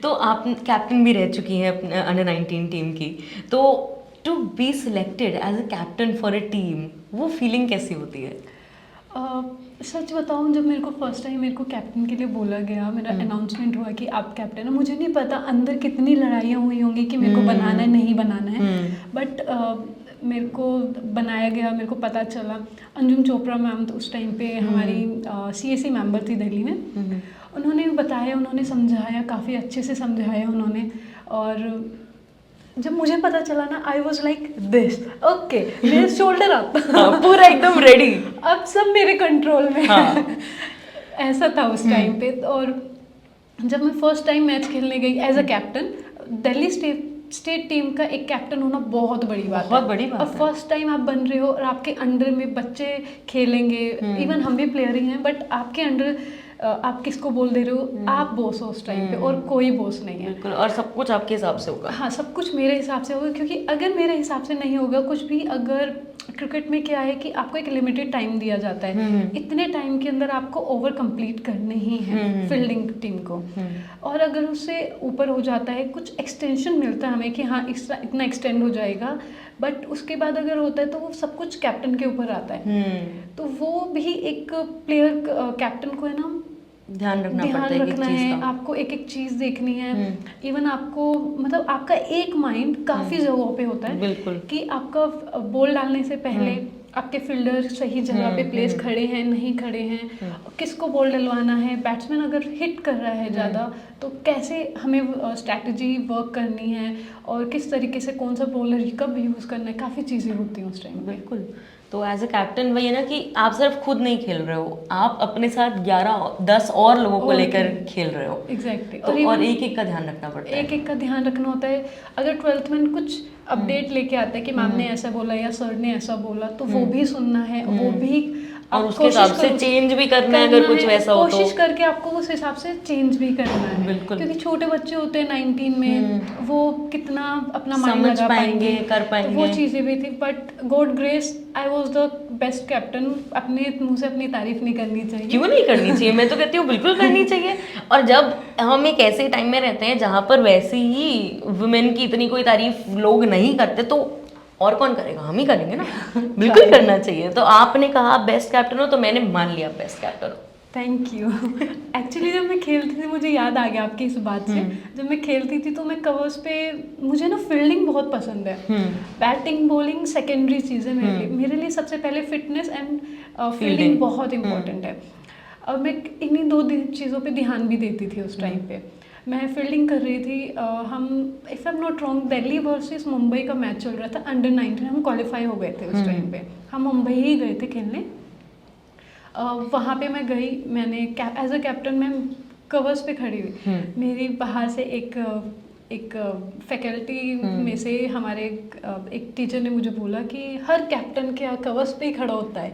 तो आप कैप्टन भी रह चुकी हैं अपने अंडर 19 टीम की, तो to be selected as a captain for a team, वो फीलिंग कैसी होती है? सच बताऊं, जब मेरे को फर्स्ट टाइम मेरे को कैप्टन के लिए बोला गया, मेरा अनाउंसमेंट हुआ कि आप कैप्टन है, मुझे नहीं पता अंदर कितनी लड़ाइयाँ हुई होंगी कि मेरे को बनाना है नहीं बनाना है, बट मेरे को बनाया गया। मेरे को पता चला, अंजुम चोपड़ा मैम तो उस टाइम पे हमारी CAC मेंबर थी दिल्ली में, उन्होंने बताया, उन्होंने समझाया, काफ़ी अच्छे से समझाया उन्होंने। और जब मुझे पता चला ना, I was like this, okay, मेरे शोल्डर अप, पूरा एकदम रेडी, अब सब मेरे कंट्रोल में। हाँ। ऐसा था उस टाइम पे। और जब मैं फर्स्ट टाइम मैच खेलने गई as a captain, Delhi state team का एक कैप्टन होना बहुत बड़ी बात है, बहुत बड़ी बात और है। फर्स्ट टाइम आप बन रहे हो और आपके अंडर में बच्चे खेलेंगे, इवन हम भी प्लेयर ही हैं, बट आपके अंडर आप किसको बोल दे रहे हो, आप बॉस हो उस टाइम पे और कोई बॉस नहीं है। बिल्कुल, और सब कुछ आपके हिसाब से होगा। हाँ, सब कुछ मेरे हिसाब से होगा, क्योंकि अगर मेरे हिसाब से नहीं होगा कुछ भी, अगर क्रिकेट में क्या है कि आपको एक लिमिटेड टाइम दिया जाता है, इतने टाइम के अंदर आपको ओवर कंप्लीट करने ही है फील्डिंग टीम को, और अगर उससे ऊपर हो जाता है, कुछ एक्सटेंशन मिलता है हमें कि हाँ इतना एक्सटेंड हो जाएगा, बट उसके बाद अगर होता है तो वो सब कुछ कैप्टन के ऊपर आता है। तो वो भी एक प्लेयर कैप्टन को है ना ध्यान रखना है, आपको एक एक चीज़ देखनी है। इवन आपको मतलब आपका एक माइंड काफ़ी जगहों पे होता है, बिल्कुल, कि आपका बॉल डालने से पहले आपके फील्डर सही जगह पे प्लेस खड़े हैं नहीं खड़े हैं, किसको बॉल डलवाना है, बैट्समैन अगर हिट कर रहा है ज़्यादा तो कैसे हमें स्ट्रैटेजी वर्क करनी है, और किस तरीके से कौन सा बॉलर कब यूज़ करना है, काफ़ी चीज़ें होती हैं उस टाइम। बिल्कुल। तो एज अ कैप्टन वही है ना कि आप सिर्फ खुद नहीं खेल रहे हो, आप अपने साथ 11-10 और लोगों को लेकर खेल रहे हो। एग्जैक्टली। और एक एक का ध्यान रखना पड़ता है, एक एक का ध्यान रखना होता है। अगर 12th में कुछ अपडेट लेके आता है कि मैम ने ऐसा बोला या सर ने ऐसा बोला, तो वो भी सुनना है, वो भी और उसके हिसाब से चेंज भी करना है अगर कुछ वैसा हो तो कोशिश करके आपको उस हिसाब से चेंज भी करना है। बिल्कुल। क्योंकि छोटे बच्चे होते हैं 19 में, वो कितना अपना माइंड समझ लगा पाएंगे, कर तो पाएंगे। वो चीज़ें भी थी, but God grace I was the best captain. अपने मुंह से अपनी तारीफ नहीं करनी चाहिए। क्यों नहीं करनी चाहिए? मैं तो कहती हूँ बिल्कुल करनी चाहिए। और जब हम एक ऐसे टाइम में रहते हैं जहाँ पर वैसे ही वुमेन की इतनी कोई तारीफ लोग नहीं करते, तो और कौन करेगा? हम ही करेंगे ना। बिल्कुल करना चाहिए। तो आपने कहा आप बेस्ट कैप्टन हो, तो मैंने मान लिया बेस्ट कैप्टन हो। Thank you. एक्चुअली जब मैं खेलती थी, मुझे याद आ गया आपकी इस बात से, जब मैं खेलती थी तो मैं कवर्स पे, मुझे ना फील्डिंग बहुत पसंद है। बैटिंग बॉलिंग सेकेंडरी चीज़ है मेरे लिए सबसे पहले फिटनेस एंड फील्डिंग बहुत इंपॉर्टेंट है। और मैं इन्हीं दो चीज़ों पे ध्यान भी देती थी उस टाइम पे। मैं फील्डिंग कर रही थी, हम if I am not wrong Delhi versus Mumbai का मैच चल रहा था, अंडर 19 हम क्वालिफाई हो गए थे उस टाइम पे। हम मुंबई ही गए थे खेलने। वहाँ पे मैं गई, मैंने एज अ कैप्टन मैं कवर्स पे खड़ी हुई। मेरी बाहर से एक फैकल्टी में से हमारे एक टीचर ने मुझे बोला कि हर कैप्टन क्या कवर्स पे ही खड़ा होता है।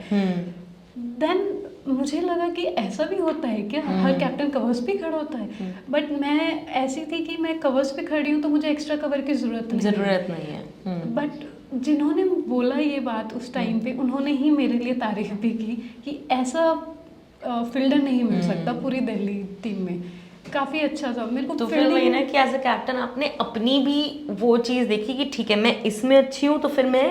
देन मुझे लगा कि ऐसा भी होता है क्या, हर कैप्टन कवर्स पे खड़ा होता है। बट मैं ऐसी थी कि मैं कवर्स पे खड़ी हूँ तो मुझे एक्स्ट्रा कवर की ज़रूरत नहीं है। बट जिन्होंने बोला ये बात उस टाइम पे, उन्होंने ही मेरे लिए तारीफ भी की कि ऐसा फील्डर नहीं मिल सकता पूरी दिल्ली टीम में। काफ़ी अच्छा था मेरे को। तो फिर वही ना कि एज अ कैप्टन आपने अपनी भी वो चीज़ देखी कि ठीक है मैं इसमें अच्छी हूँ तो फिर मैं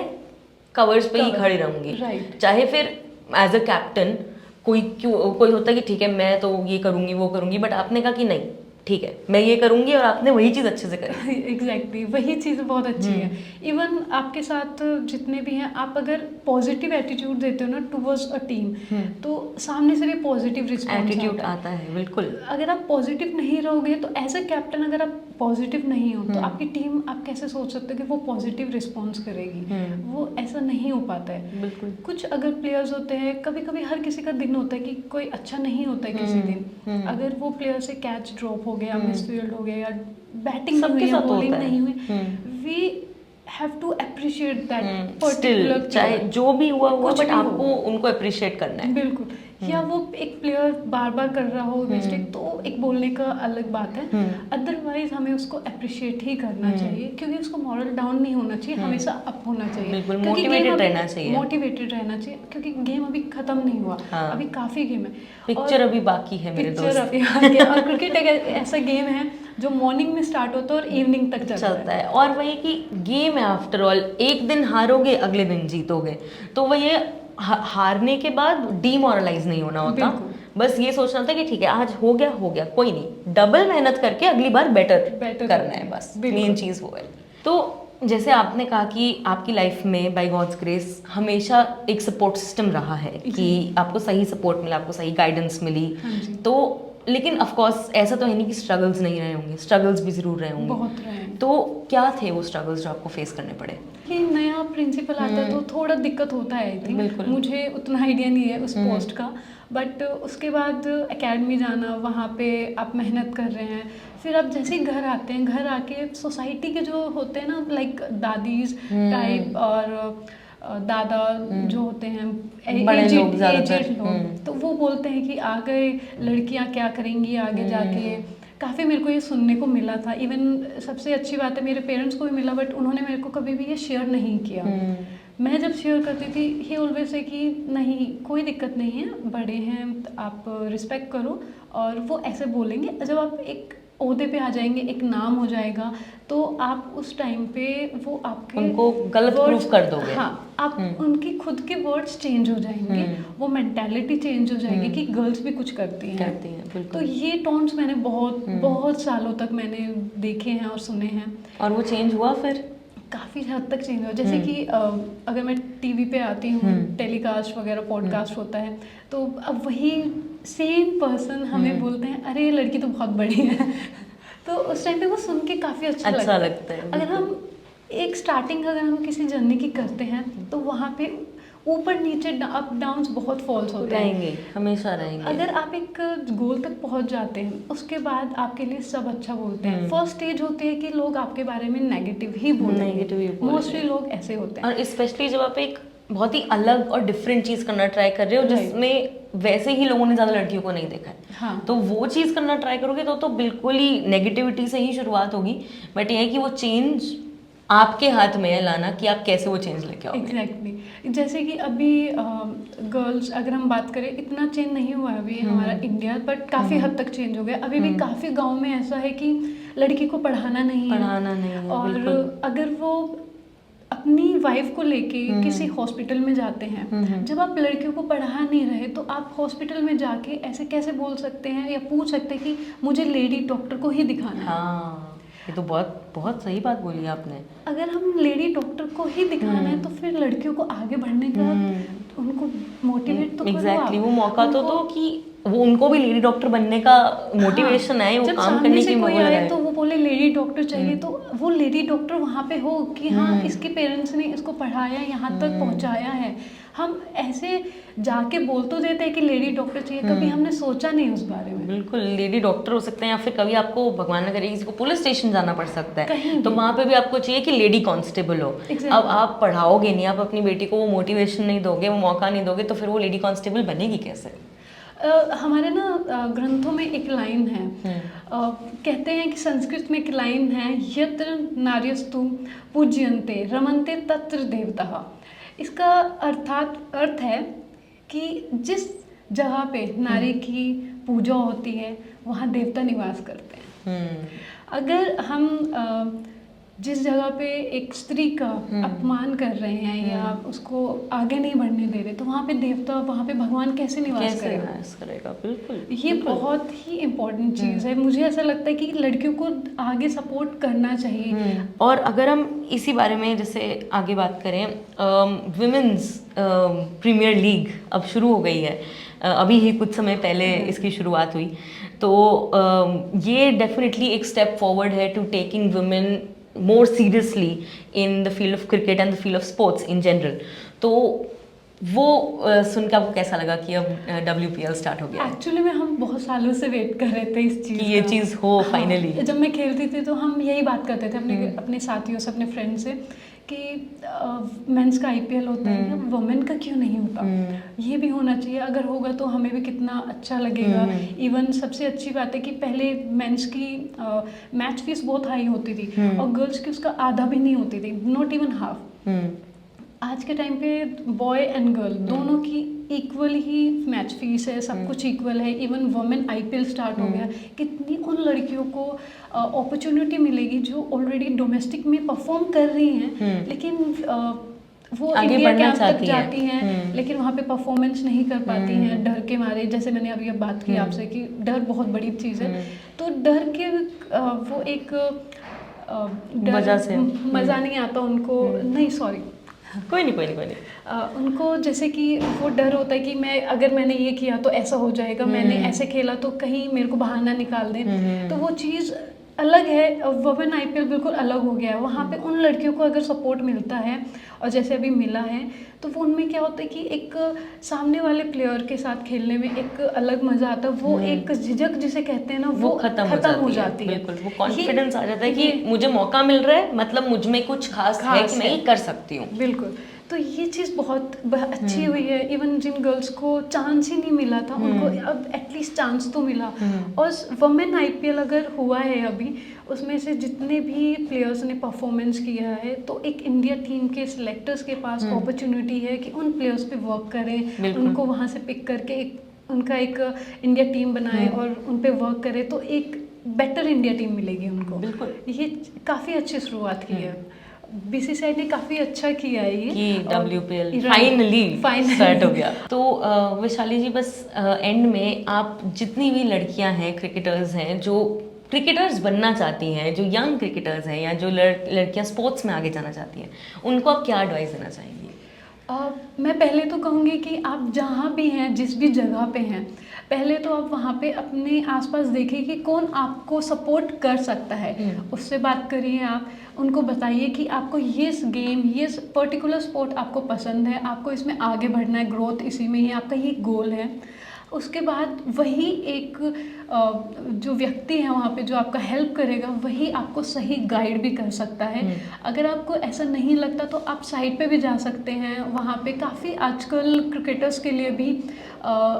कवर्स पे ही खड़ी रहूँगी। राइट। चाहे फिर एज अ कैप्टन कोई होता है कि ठीक है मैं तो ये करूँगी वो करूँगी, बट आपने कहा कि नहीं ठीक है मैं ये करूँगी, और आपने वही चीज़ अच्छे से करी। एग्जैक्टली वही चीज़ बहुत अच्छी है। इवन आपके साथ जितने भी हैं, आप अगर पॉजिटिव एटीट्यूड देते हो ना टुवर्ड्स अ टीम, तो सामने से भी पॉजिटिव रिस्पॉन्स एटीट्यूड आता है। बिल्कुल। अगर आप पॉजिटिव नहीं रहोगे तो एज अ कैप्टन अगर आप पॉजिटिव नहीं हो तो आपकी टीम, आप कैसे सोच सकते हो कि वो पॉजिटिव रिस्पॉन्स करेगी? वो ऐसा नहीं हो पाता है। बिल्कुल। कुछ अगर प्लेयर्स होते हैं, कभी कभी हर किसी का दिन होता है कि कोई अच्छा नहीं होता है किसी दिन, अगर वो प्लेयर से कैच ड्रॉप हो गया, मिसफील्ड हो गया, या बैटिंग नहीं हुई, बॉलिंग नहीं हुई, we have to appreciate that particular, चाहे जो भी हुआ कुछ बट भी आपको उनको अप्रिशिएट करना है। बिल्कुल। या वो एक प्लेयर बार बार कर रहा हो मिस्टेक, तो एक बोलने का अलग बात है। अदरवाइज हमें उसको अप्रिशिएट ही करना चाहिए, क्योंकि उसको मॉरल डाउन नहीं होना चाहिए, हमेशा अप होना चाहिए। बिल्कुल, मोटिवेटेड रहना चाहिए। मोटिवेटेड रहना चाहिए, क्योंकि गेम अभी खत्म नहीं हुआ। अभी काफी गेम है, पिक्चर अभी बाकी है मेरे दोस्त। पिक्चर अभी बाकी है। और क्रिकेट एक ऐसा गेम है जो मॉर्निंग में स्टार्ट होता है और इवनिंग तक चलता है। और वही कि गेम है आफ्टर ऑल, एक दिन हारोगे अगले दिन जीतोगे, तो वही हारने के बाद डीमोरलाइज नहीं होना होता। बस ये सोचना था कि ठीक है आज हो गया कोई नहीं, डबल मेहनत करके अगली बार बेटर करना है, बस मेन चीज़ वो है। तो जैसे आपने कहा कि आपकी लाइफ में बाय गॉड्स ग्रेस हमेशा एक सपोर्ट सिस्टम रहा है कि आपको सही सपोर्ट मिला, आपको सही गाइडेंस मिली। तो लेकिन ऑफ कोर्स ऐसा तो है नहीं कि स्ट्रगल्स नहीं रहे होंगे, स्ट्रगल्स भी जरूर रहे होंगे। बहुत रहे। तो क्या थे वो स्ट्रगल्स जो आपको फेस करने पड़े? कि नया प्रिंसिपल आता है तो थोड़ा दिक्कत होता है। आई थिंक मुझे उतना आइडिया नहीं है उस पोस्ट का, बट उसके बाद एकेडमी जाना, वहाँ पे आप मेहनत कर रहे हैं, फिर आप जैसे ही घर आते हैं, घर आके सोसाइटी के जो होते हैं ना, लाइक दादीज टाइप और दादा जो होते हैं एजेड लोग, तो वो बोलते हैं कि आ गए लड़कियां क्या करेंगी आगे जाके। काफ़ी मेरे को ये सुनने को मिला था। इवन सबसे अच्छी बात है मेरे पेरेंट्स को भी मिला, बट उन्होंने मेरे को कभी भी ये शेयर नहीं किया। मैं जब शेयर करती थी ही ऑलवेज से कि नहीं कोई दिक्कत नहीं है, बड़े हैं आप रिस्पेक्ट करो। और वो ऐसे बोलेंगे, जब आप एक ओहदे पे आ जाएंगे, एक नाम हो जाएगा, तो आप उस टाइम पे वो आपके उनको गलत प्रूफ कर दोगे। हाँ, आप उनकी खुद के वर्ड्स चेंज हो जाएंगे, वो मेंटालिटी चेंज हो जाएगी कि गर्ल्स भी कुछ करती हैं। तो ये टोन्स मैंने बहुत सालों तक मैंने देखे हैं और सुने हैं। और वो चेंज हुआ फिर काफ़ी हद तक चेंज हुआ। जैसे कि अगर मैं टीवी पे आती हूँ, टेलीकास्ट वगैरह पॉडकास्ट होता है, तो अब वही सेम पर्सन हमें बोलते हैं अरे ये लड़की तो बहुत बड़ी है। तो उस टाइम पे वो सुन के काफ़ी अच्छा लगता है। अगर हम एक स्टार्टिंग अगर हम किसी जर्नी की करते हैं तो वहाँ पे ऊपर नीचे अप डाउन्स बहुत फॉल्स होते रहेंगे, हमेशा रहेंगे। अगर आप एक गोल तक पहुंच जाते हैं, उसके बाद आपके लिए सब अच्छा बोलते हैं। फर्स्ट स्टेज होती है कि लोग आपके बारे में नेगेटिव ही बोलेंगे, मोस्टली लोग ऐसे होते हैं। और स्पेशली जब आप एक बहुत ही अलग और डिफरेंट चीज़ करना ट्राई कर रहे हो जिसमें वैसे ही लोगों ने ज़्यादा लड़कियों को नहीं देखा है। हाँ। तो वो चीज़ करना ट्राई करोगे तो बिल्कुल ही नेगेटिविटी से ही शुरुआत होगी, बट ये है कि वो चेंज आपके हाथ में है लाना कि आप कैसे वो चेंज लेके आओगे। एग्जैक्टली जैसे कि अभी गर्ल्स अगर हम बात करें, इतना चेंज नहीं हुआ है अभी हमारा इंडिया, बट काफ़ी हद तक चेंज हो गया। अभी भी काफ़ी गांव में ऐसा है कि लड़की को पढ़ाना नहीं है और अगर वो अपनी वाइफ को लेके किसी हॉस्पिटल में जाते हैं, जब आप लड़कियों को पढ़ा नहीं रहे तो आप हॉस्पिटल में जाके ऐसे कैसे बोल सकते हैं या पूछ सकते हैं कि मुझे लेडी डॉक्टर को ही दिखाना है। हाँ, ये तो बहुत बहुत सही बात बोली आपने। अगर हम लेडी डॉक्टर को ही दिखाना है तो फिर लड़कियों को आगे बढ़ने का उनको मोटिवेट तो करो। एग्जैक्टली, वो मौका तो दो कि वो उनको भी लेडी डॉक्टर बनने का मोटिवेशन है, वो काम करने की कोई आए तो वो बोले लेडी डॉक्टर चाहिए, तो वो लेडी डॉक्टर वहाँ पे हो कि हाँ इसके पेरेंट्स ने इसको पढ़ाया, यहाँ तक पहुँचाया है। हम ऐसे जाके बोल तो देते हैं कि लेडी डॉक्टर चाहिए, कभी हमने सोचा नहीं उस बारे में। बिल्कुल, लेडी डॉक्टर हो सकते हैं, या फिर कभी आपको भगवान न करे किसी को पुलिस स्टेशन जाना पड़ सकता है, तो वहाँ पे भी आपको चाहिए कि लेडी कांस्टेबल हो। अब आप पढ़ाओगे नहीं, आप अपनी बेटी को वो मोटिवेशन नहीं दोगे, वो मौका नहीं दोगे, तो फिर वो लेडी कांस्टेबल बनेगी कैसे? हमारे ना ग्रंथों में एक लाइन है, कहते हैं कि संस्कृत में एक लाइन है, यत्र नार्यस्तु पूज्यन्ते रमन्ते तत्र देवताः। इसका अर्थ है कि जिस जगह पे नारी की पूजा होती है वहाँ देवता निवास करते हैं। अगर हम जिस जगह पे एक स्त्री का अपमान कर रहे हैं या उसको आगे नहीं बढ़ने दे रहे, तो वहाँ पे देवता, वहाँ पे भगवान कैसे निवास करेगा? बिल्कुल, ये बहुत ही इम्पोर्टेंट चीज़ है। मुझे ऐसा लगता है कि लड़कियों को आगे सपोर्ट करना चाहिए। और अगर हम इसी बारे में जैसे आगे बात करें, विमेंस प्रीमियर लीग अब शुरू हो गई है, अभी ही कुछ समय पहले इसकी शुरुआत हुई, तो ये डेफिनेटली एक स्टेप फॉरवर्ड है to taking women more seriously in the field of cricket and the field of sports in general. तो वो सुन के आपको कैसा लगा कि अब WPL स्टार्ट हो गया? एक्चुअली में हम बहुत सालों से वेट कर रहे थे इस चीज़ कि ये चीज़ हो फाइनली। जब मैं खेलती थी तो हम यही बात करते थे अपने साथियों से, अपने फ्रेंड से, कि मेंस का IPL होता है, वुमेन का क्यों नहीं होता? ये भी होना चाहिए, अगर होगा तो हमें भी कितना अच्छा लगेगा। इवन सबसे अच्छी बात है कि पहले मेंस की मैच फीस बहुत हाई होती थी और गर्ल्स की उसका आधा भी नहीं होती थी, नॉट इवन हाफ। आज के टाइम पे बॉय एंड गर्ल दोनों की इक्वल ही मैच फीस है, सब कुछ इक्वल है। इवन वुमेन IPL स्टार्ट हो गया, कितनी उन लड़कियों को अपॉर्चुनिटी मिलेगी जो ऑलरेडी डोमेस्टिक में परफॉर्म कर रही हैं, लेकिन वो इंडिया कैंप तक जाती हैं लेकिन वहाँ पे परफॉर्मेंस नहीं कर पाती हैं डर के मारे। जैसे मैंने अभी अब बात की आपसे कि डर बहुत बड़ी चीज़ है, तो डर के वो एक वजह से मज़ा नहीं आता उनको, नहीं सॉरी कोई नहीं उनको जैसे कि वो डर होता है कि मैंने ये किया तो ऐसा हो जाएगा, मैंने ऐसे खेला तो कहीं मेरे को बहाना निकाल दें, तो वो चीज़ अलग है। वुमेन IPL बिल्कुल अलग हो गया है। वहाँ पे उन लड़कियों को अगर सपोर्ट मिलता है और जैसे अभी मिला है, तो वो उनमें क्या होता है कि एक सामने वाले प्लेयर के साथ खेलने में एक अलग मजा आता है। वो एक झिझक जिसे कहते हैं ना, वो खत्म हो जाती है। बिल्कुल, वो कॉन्फिडेंस आ जाता है कि मुझे मौका मिल रहा है, मतलब मुझ में कुछ खास है कि मैं ये कर सकती हूँ। बिल्कुल, तो ये चीज़ बहुत अच्छी हुई है। इवन जिन गर्ल्स को चांस ही नहीं मिला था उनको अब एटलीस्ट चांस तो मिला। और वुमेन IPL अगर हुआ है अभी, उसमें से जितने भी प्लेयर्स ने परफॉर्मेंस किया है, तो एक इंडिया टीम के सिलेक्टर्स के पास अपॉर्चुनिटी है कि उन प्लेयर्स पे वर्क करें, उनको वहाँ से पिक करके उनका एक इंडिया टीम बनाए और उन पे वर्क करे, तो एक बेटर इंडिया टीम मिलेगी उनको। बिल्कुल, ये काफ़ी अच्छी शुरुआत की है। BCCI ने काफ़ी अच्छा किया है ये कि WPL फाइनली स्टार्ट हो गया। तो वैशाली जी, बस एंड में आप जितनी भी लड़कियां हैं, क्रिकेटर्स हैं, जो क्रिकेटर्स बनना चाहती हैं, जो यंग क्रिकेटर्स हैं या जो लड़कियां स्पोर्ट्स में आगे जाना चाहती हैं, उनको आप क्या एडवाइस देना चाहेंगी? मैं पहले तो कहूँगी कि आप जहाँ भी हैं, जिस भी जगह पे हैं, पहले तो आप वहाँ पे अपने आसपास देखिए कि कौन आपको सपोर्ट कर सकता है, उससे बात करिए। आप उनको बताइए कि आपको ये गेम, ये पर्टिकुलर स्पोर्ट आपको पसंद है, आपको इसमें आगे बढ़ना है, ग्रोथ इसी में ही आपका ये गोल है। उसके बाद वही एक जो व्यक्ति है वहाँ पे जो आपका हेल्प करेगा, वही आपको सही गाइड भी कर सकता है। अगर आपको ऐसा नहीं लगता तो आप साइड पे भी जा सकते हैं। वहाँ पे काफ़ी आजकल क्रिकेटर्स के लिए भी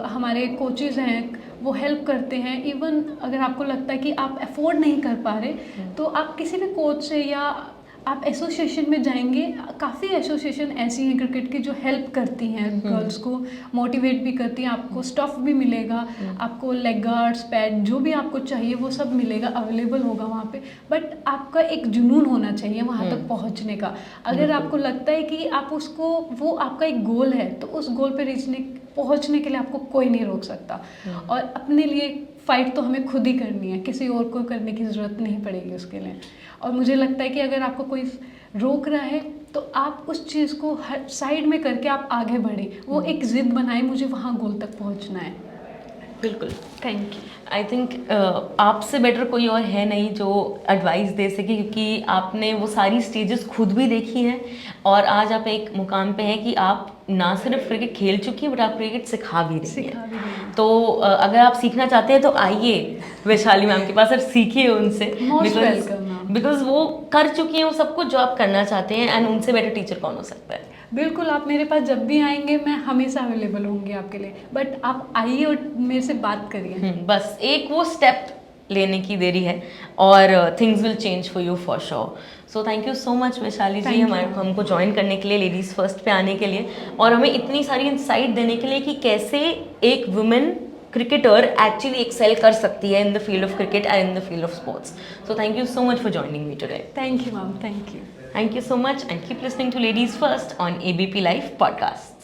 हमारे कोचेज़ हैं, वो हेल्प करते हैं। इवन अगर आपको लगता है कि आप अफोर्ड नहीं कर पा रहे तो आप किसी भी कोच से या आप एसोसिएशन में जाएंगे, काफ़ी एसोसिएशन ऐसी हैं क्रिकेट की जो हेल्प करती हैं गर्ल्स को, मोटिवेट भी करती हैं। आपको स्टफ़ भी मिलेगा, आपको लेग गार्ड्स, पैड, जो भी आपको चाहिए वो सब मिलेगा, अवेलेबल होगा वहाँ पे। बट आपका एक जुनून होना चाहिए वहाँ तक पहुँचने का। अगर आपको लगता है कि आप उसको, वो आपका एक गोल है, तो उस गोल पे पहुँचने के लिए आपको कोई नहीं रोक सकता। और अपने लिए फ़ाइट तो हमें खुद ही करनी है, किसी और को करने की ज़रूरत नहीं पड़ेगी उसके लिए। और मुझे लगता है कि अगर आपको कोई रोक रहा है तो आप उस चीज़ को साइड में करके आप आगे बढ़ें। वो एक ज़िद बनाए, मुझे वहाँ गोल तक पहुँचना है। बिल्कुल। Thank you. आई थिंक आपसे बेटर कोई और है नहीं जो एडवाइस दे सके, क्योंकि आपने वो सारी स्टेजेस खुद भी देखी हैं और आज आप एक मुकाम पे हैं कि आप ना सिर्फ क्रिकेट खेल चुकी हैं बट आप क्रिकेट सिखा भी रही हैं। तो अगर आप सीखना चाहते हैं तो आइए वैशाली मैम के पास और सीखिए उनसे, बिकॉज वो कर चुकी हैं वो सब कुछ जो आप करना चाहते हैं, एंड उनसे बेटर टीचर कौन हो सकता है। बिल्कुल, आप मेरे पास जब भी आएंगे मैं हमेशा अवेलेबल होंगी आपके लिए। बट आप आइए और मेरे से बात करिए। बस एक वो स्टेप लेने की देरी है और things will change for you for sure. So thank you so much Vaishali ji हमको ज्वाइन करने के लिए, लेडीज़ फर्स्ट पे आने के लिए और हमें इतनी सारी इंसाइट देने के लिए कि कैसे एक वुमेन क्रिकेटर एक्चुअली एक्सेल कर सकती है in the field of cricket and in the field of sports. So thank you so much for joining me today. Thank you, ma'am. Thank you. Thank you so much, and keep listening to Ladies First on ABP Live podcast.